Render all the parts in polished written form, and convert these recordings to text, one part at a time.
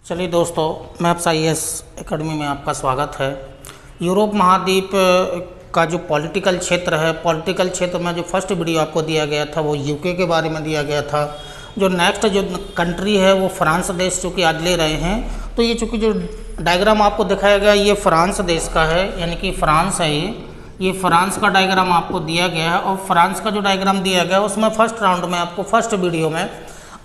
चलिए दोस्तों, maps IAS academy में आपका स्वागत है। यूरोप महाद्वीप का जो पॉलिटिकल क्षेत्र है, पॉलिटिकल क्षेत्र में जो फर्स्ट वीडियो आपको दिया गया था वो यूके के बारे में दिया गया था। जो नेक्स्ट जो कंट्री है वो फ्रांस देश चूँकि आज ले रहे हैं, तो ये चूँकि जो डायग्राम आपको दिखाया गया ये फ्रांस देश का है, यानी कि फ्रांस है। ये फ्रांस का डायग्राम आपको दिया गया है और फ्रांस का जो डायग्राम दिया गया है उसमें फर्स्ट राउंड में आपको फर्स्ट वीडियो में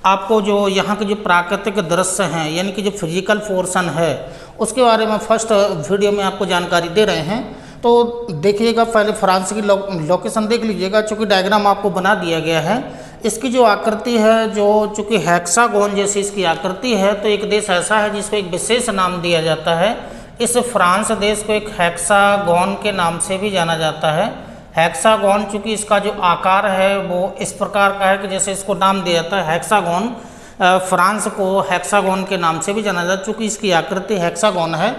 आपको जो यहाँ के जो प्राकृतिक दृश्य हैं, यानी कि जो फिजिकल पोर्शन है उसके बारे में फर्स्ट वीडियो में आपको जानकारी दे रहे हैं। तो देखिएगा, पहले फ्रांस की लोकेशन देख लीजिएगा। चूँकि डायग्राम आपको बना दिया गया है, इसकी जो आकृति है जो चूँकि हेक्सागोन जैसी इसकी आकृति है, तो एक देश ऐसा है जिसको एक विशेष नाम दिया जाता है। इस फ्रांस देश को एक हेक्सागोन के नाम से भी जाना जाता है। हेक्सागोन चूँकि इसका जो आकार है वो इस प्रकार का है कि जैसे इसको नाम दिया जाता है हेक्सागोन। फ्रांस को हेक्सागोन के नाम से भी जाना जाता है, चूँकि इसकी आकृति हेक्सागोन है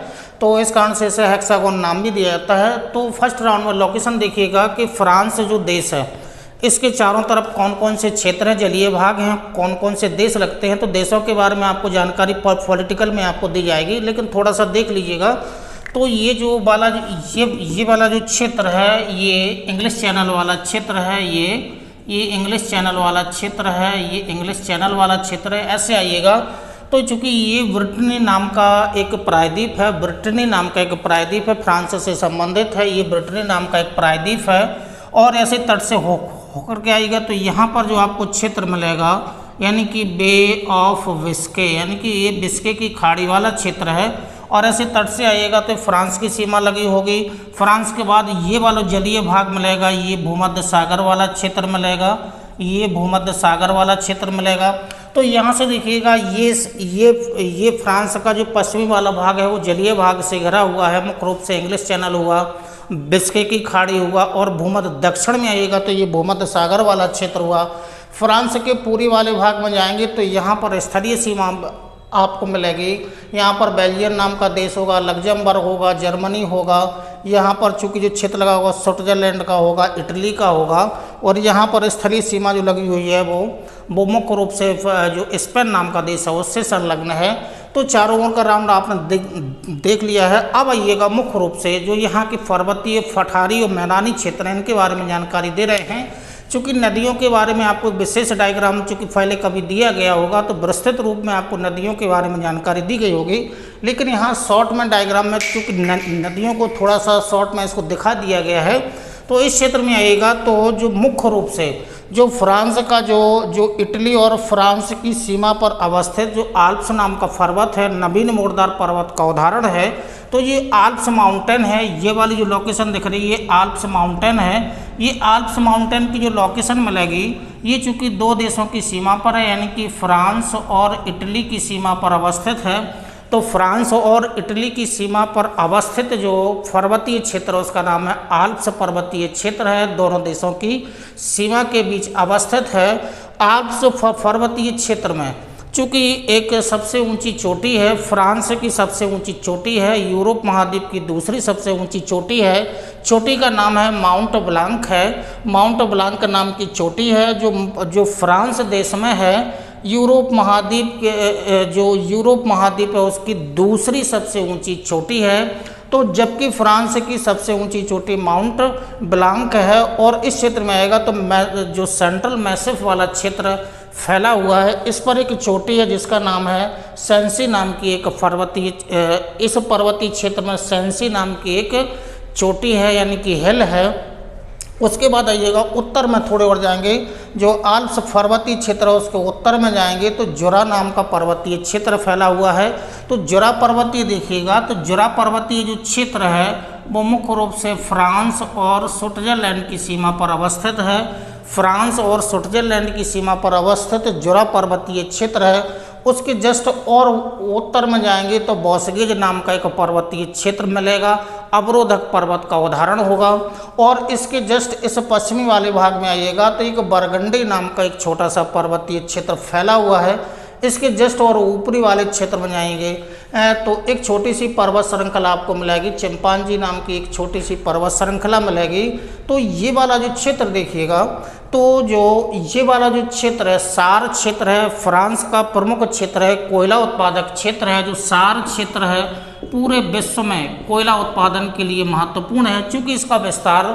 तो इस कारण से इसे हेक्सागोन नाम भी दिया जाता है। तो फर्स्ट राउंड में लोकेशन देखिएगा कि फ्रांस जो देश है इसके चारों तरफ कौन कौन से क्षेत्र हैं, जलीय भाग हैं, कौन कौन से देश लगते हैं। तो देशों के बारे में आपको जानकारी पॉलिटिकल में आपको दी जाएगी, लेकिन थोड़ा सा देख लीजिएगा। तो ये जो वाला ये वाला जो क्षेत्र है ये इंग्लिश चैनल वाला क्षेत्र है। ये इंग्लिश चैनल वाला क्षेत्र है, ये इंग्लिश चैनल वाला क्षेत्र है। ऐसे आइएगा तो चूँकि ये ब्रिटनी नाम का एक प्रायद्वीप है, ब्रिटनी नाम का एक प्रायद्वीप है, फ्रांस से संबंधित है। ये ब्रिटनी नाम का एक प्रायद्वीप है और ऐसे तट से होकर के आएगा तो यहाँ पर जो आपको क्षेत्र मिलेगा यानी कि बे ऑफ बिस्के, यानी कि ये बिस्के की खाड़ी वाला क्षेत्र है। और ऐसे तट से आइएगा तो फ्रांस की सीमा लगी होगी। फ्रांस के बाद ये वाला जलीय भाग मिलेगा, ये भूमध्य सागर वाला क्षेत्र मिलेगा, ये भूमध्य सागर वाला क्षेत्र मिलेगा। तो यहाँ से देखिएगा ये फ्रांस का जो पश्चिमी वाला भाग है वो जलीय भाग से घिरा हुआ है, मुख्य रूप से इंग्लिश चैनल हुआ, बिस्के की खाड़ी हुआ। और भूमध्य दक्षिण में आइएगा तो ये भूमध्य सागर वाला क्षेत्र हुआ। फ्रांस के पूर्वी वाले भाग में जाएंगे तो यहाँ पर स्थलीय सीमा आपको मिलेगी। यहाँ पर बेल्जियम नाम का देश होगा, लग्जमबर्ग होगा, जर्मनी होगा। यहाँ पर चूँकि जो क्षेत्र लगा होगा स्विट्जरलैंड का होगा, इटली का होगा। और यहाँ पर स्थलीय सीमा जो लगी हुई है वो मुख्य रूप से जो स्पेन नाम का देश है उससे संलग्न है। तो चारों ओर का राउंड आपने देख लिया है। अब आइएगा मुख्य रूप से जो यहाँ की पर्वतीय, पठारी और मैदानी क्षेत्र हैं इनके बारे में जानकारी दे रहे हैं। चूँकि नदियों के बारे में आपको विशेष डायग्राम चूँकि पहले कभी दिया गया होगा तो विस्तृत रूप में आपको नदियों के बारे में जानकारी दी गई होगी, लेकिन यहाँ शॉर्ट में डायग्राम में चूँकि नदियों को थोड़ा सा शॉर्ट में इसको दिखा दिया गया है। तो इस क्षेत्र में आएगा तो जो मुख्य रूप से जो फ्रांस का जो इटली और फ्रांस की सीमा पर अवस्थित जो आल्प्स नाम का पर्वत है, नवीन मोरदार पर्वत का उदाहरण है। तो ये आल्प्स माउंटेन है, ये वाली जो लोकेशन दिख रही है ये आल्प्स माउंटेन है। ये आल्प्स माउंटेन की जो लोकेशन मिलेगी ये चूँकि दो देशों की सीमा पर है, यानी कि फ्रांस और इटली की सीमा पर अवस्थित है। तो फ्रांस और इटली की सीमा पर अवस्थित जो पर्वतीय क्षेत्र उसका नाम है आल्प्स पर्वतीय क्षेत्र है, दोनों देशों की सीमा के बीच अवस्थित है। आल्प्स पर्वतीय क्षेत्र में चूँकि एक सबसे ऊंची चोटी है, फ्रांस की सबसे ऊंची चोटी है, यूरोप महाद्वीप की दूसरी सबसे ऊंची चोटी है। चोटी का नाम है माउंट ब्लांक है, माउंट ब्लांक नाम की चोटी है जो फ्रांस देश में है। यूरोप महाद्वीप के जो यूरोप महाद्वीप है उसकी दूसरी सबसे ऊंची चोटी है। तो जबकि फ्रांस की सबसे ऊंची चोटी माउंट ब्लांक है। और इस क्षेत्र में आएगा तो जो सेंट्रल मैसिफ वाला क्षेत्र फैला हुआ है, इस पर एक चोटी है जिसका नाम है सेंसी नाम की एक पर्वतीय, इस पर्वतीय क्षेत्र में सेंसी नाम की एक चोटी है, यानी कि हिल है। उसके बाद आइएगा उत्तर में थोड़े और जाएंगे, जो आल्प्स पर्वतीय क्षेत्र है उसके उत्तर में जाएंगे तो जुरा नाम का पर्वतीय क्षेत्र फैला हुआ है। तो जुरा पर्वतीय देखिएगा तो जुरा पर्वतीय जो क्षेत्र है वो मुख्य रूप से फ्रांस और स्विट्जरलैंड की सीमा पर अवस्थित है। फ्रांस और स्विट्जरलैंड की सीमा पर अवस्थित जुरा पर्वतीय क्षेत्र है। उसके जस्ट और उत्तर में जाएंगे तो बोस्गेज नाम का एक पर्वतीय क्षेत्र मिलेगा, अवरोधक पर्वत का उदाहरण होगा। और इसके जस्ट इस पश्चिमी वाले भाग में आइएगा तो एक बरगंडी नाम का एक छोटा सा पर्वतीय क्षेत्र फैला हुआ है। इसके जस्ट और ऊपरी वाले क्षेत्र में जाएंगे तो एक छोटी सी पर्वत श्रृंखला आपको मिलेगी, चिंपांजी नाम की एक छोटी सी पर्वत श्रृंखला मिलेगी। तो ये वाला जो क्षेत्र देखिएगा, तो जो ये वाला जो क्षेत्र है सार क्षेत्र है, फ्रांस का प्रमुख क्षेत्र है, कोयला उत्पादक क्षेत्र है। जो सार क्षेत्र है पूरे विश्व में कोयला उत्पादन के लिए महत्वपूर्ण है, क्योंकि इसका विस्तार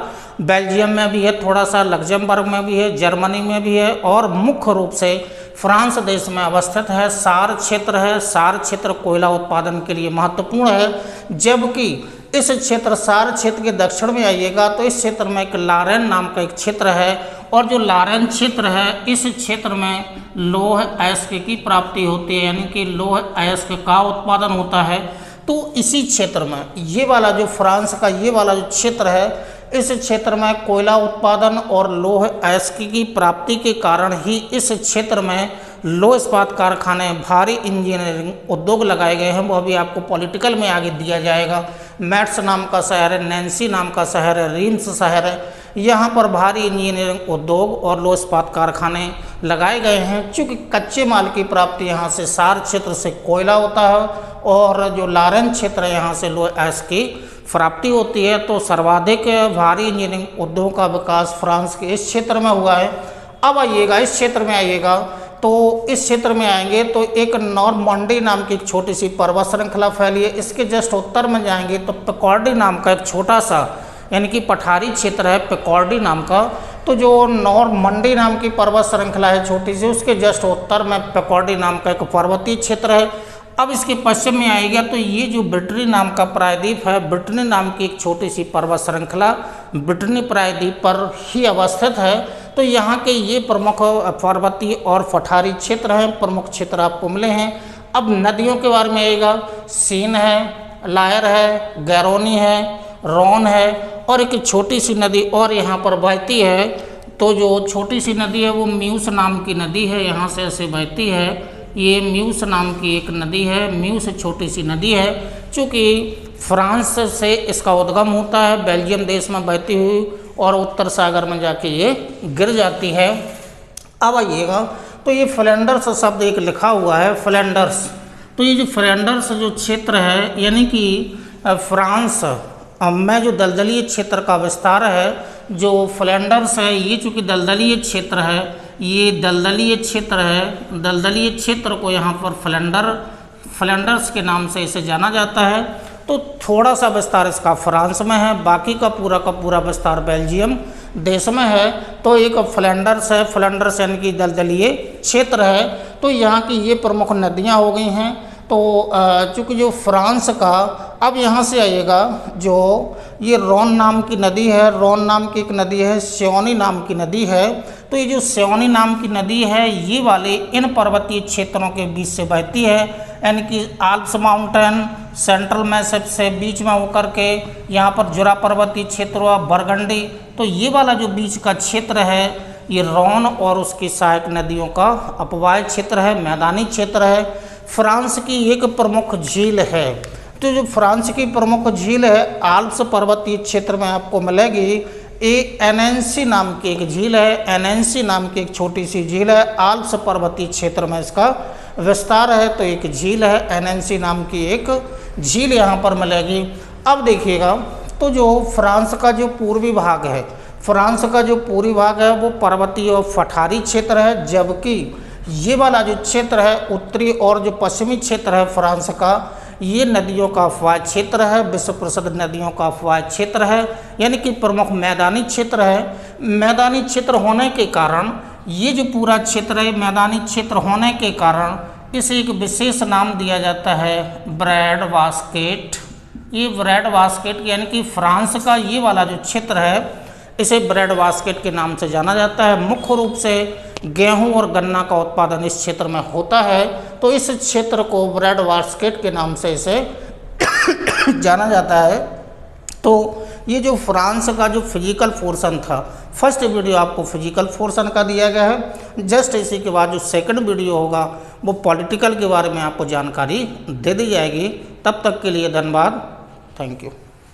बेल्जियम में भी है, थोड़ा सा लग्जमबर्ग में भी है, जर्मनी में भी है और मुख्य रूप से फ्रांस देश में अवस्थित है। सार क्षेत्र है, सार क्षेत्र कोयला उत्पादन के लिए महत्वपूर्ण है। जबकि इस क्षेत्र सार क्षेत्र के दक्षिण में आइएगा तो इस क्षेत्र में एक लारेन नाम का एक क्षेत्र है, और जो लारेन क्षेत्र है इस क्षेत्र में लौह अयस्क की प्राप्ति होती है, यानी कि लौह अयस्क का उत्पादन होता है। तो इसी क्षेत्र में ये वाला जो फ्रांस का ये वाला जो क्षेत्र है, इस क्षेत्र में कोयला उत्पादन और लौह अयस्क की प्राप्ति के कारण ही इस क्षेत्र में लौह इस्पात कारखाने, भारी इंजीनियरिंग उद्योग लगाए गए हैं। वो अभी आपको पॉलिटिकल में आगे दिया जाएगा। मैट्स नाम का शहर है, नैन्सी नाम का शहर है, रीम्स शहर है, यहाँ पर भारी इंजीनियरिंग उद्योग और लौह इस्पात कारखाने लगाए गए हैं। चूँकि कच्चे माल की प्राप्ति यहाँ से सार क्षेत्र से कोयला होता है और जो लारेन क्षेत्र है यहाँ से लौह अयस्क की प्राप्ति होती है। तो सर्वाधिक भारी इंजीनियरिंग उद्योग का विकास फ्रांस के इस क्षेत्र में हुआ है। अब आइएगा इस क्षेत्र में आइएगा तो इस क्षेत्र में आएंगे तो एक नॉर्मंडी नाम की एक छोटी सी पर्वत श्रृंखला फैली है। इसके जस्ट उत्तर में जाएंगे तो पिकॉर्डी नाम का एक छोटा सा यानी कि पठारी क्षेत्र है पिकॉर्डी नाम का। तो जो नॉर्मंडी नाम की पर्वत श्रृंखला है छोटी सी, उसके जस्ट उत्तर में पिकॉर्डी नाम का एक पर्वतीय क्षेत्र है। अब इसके पश्चिम में आएगा तो ये जो ब्रिटनी नाम का प्रायद्वीप है, ब्रिटनी नाम की एक छोटी सी पर्वत श्रृंखला ब्रिटनी प्रायद्वीप पर ही अवस्थित है। तो यहाँ के ये प्रमुख पर्वतीय और पठारी क्षेत्र हैं, प्रमुख क्षेत्र आपको मिले हैं। अब नदियों के बारे में आएगा, सीन है, लायर है, गैरोनी है, रॉन है और एक छोटी सी नदी और यहाँ पर बहती है। तो जो छोटी सी नदी है वो म्यूस नाम की नदी है, यहाँ से ऐसे बहती है। ये म्यूस नाम की एक नदी है, म्यूस छोटी सी नदी है। चूँकि फ्रांस से इसका उद्गम होता है, बेल्जियम देश में बहती हुई और उत्तर सागर में जाके ये गिर जाती है। अब आइएगा तो ये फ्लैंडर्स शब्द एक लिखा हुआ है, फ्लैंडर्स। तो ये जो फ्लैंडर्स जो क्षेत्र है यानी कि फ्रांस में जो दलदलीय क्षेत्र का विस्तार है, जो फ्लैंडर्स है ये चूँकि दलदलीय क्षेत्र है, ये दलदलीय क्षेत्र है, दलदलीय क्षेत्र को यहाँ पर फ्लैंडर्स के नाम से इसे जाना जाता है। तो थोड़ा सा विस्तार इसका फ्रांस में है, बाकी का पूरा विस्तार बेल्जियम देश में है। तो एक फ्लैंडर्स है, फ्लैंडर्स यानी कि दलदलीय क्षेत्र है। तो यहाँ की ये प्रमुख नदियाँ हो गई हैं। तो चूँकि जो फ्रांस का, अब यहाँ से आइएगा जो ये रॉन नाम की नदी है, रॉन नाम की एक नदी है, स्योनी नाम की नदी है। तो ये जो स्योनी नाम की नदी है ये वाले इन पर्वतीय क्षेत्रों के बीच से बहती है, यानी कि आल्प्स माउंटेन सेंट्रल मैसिव से बीच में होकर के यहाँ पर जुरा पर्वतीय क्षेत्र हुआ, बरगंडी। तो ये वाला जो बीच का क्षेत्र है ये रॉन और उसकी सहायक नदियों का अपवाय क्षेत्र है, मैदानी क्षेत्र है। फ्रांस की एक प्रमुख झील है। तो जो फ्रांस की प्रमुख झील है आल्प्स पर्वतीय क्षेत्र में आपको मिलेगी। एनेंसी नाम की एक झील है, एनेंसी नाम की एक छोटी सी झील है, आल्प्स पर्वतीय क्षेत्र में इसका विस्तार है। तो एक झील है, एनेंसी नाम की एक झील यहाँ पर मिलेगी। अब देखिएगा तो जो फ्रांस का जो पूर्वी भाग है, फ्रांस का जो पूर्वी भाग है वो पर्वतीय और पठारी क्षेत्र है, जबकि ये वाला जो क्षेत्र है उत्तरी और जो पश्चिमी क्षेत्र है फ्रांस का, ये नदियों का अफवाह क्षेत्र है, विश्व प्रसिद्ध नदियों का अफवाह क्षेत्र है, यानी कि प्रमुख मैदानी क्षेत्र है। मैदानी क्षेत्र होने के कारण ये जो पूरा क्षेत्र है, मैदानी क्षेत्र होने के कारण इसे एक विशेष नाम दिया जाता है, ब्रेड बास्केट। ये ब्रेड बास्केट यानी कि फ्रांस का ये वाला जो क्षेत्र है इसे ब्रेड बास्केट के नाम से जाना जाता है। मुख्य रूप से गेहूं और गन्ना का उत्पादन इस क्षेत्र में होता है। तो इस क्षेत्र को ब्रेड बास्केट के नाम से इसे जाना जाता है। तो ये जो फ्रांस का जो फिजिकल पोर्शन था, फर्स्ट वीडियो आपको फिजिकल पोर्शन का दिया गया है। जस्ट इसी के बाद जो सेकंड वीडियो होगा वो पॉलिटिकल के बारे में आपको जानकारी दे दी जाएगी। तब तक के लिए धन्यवाद, थैंक यू।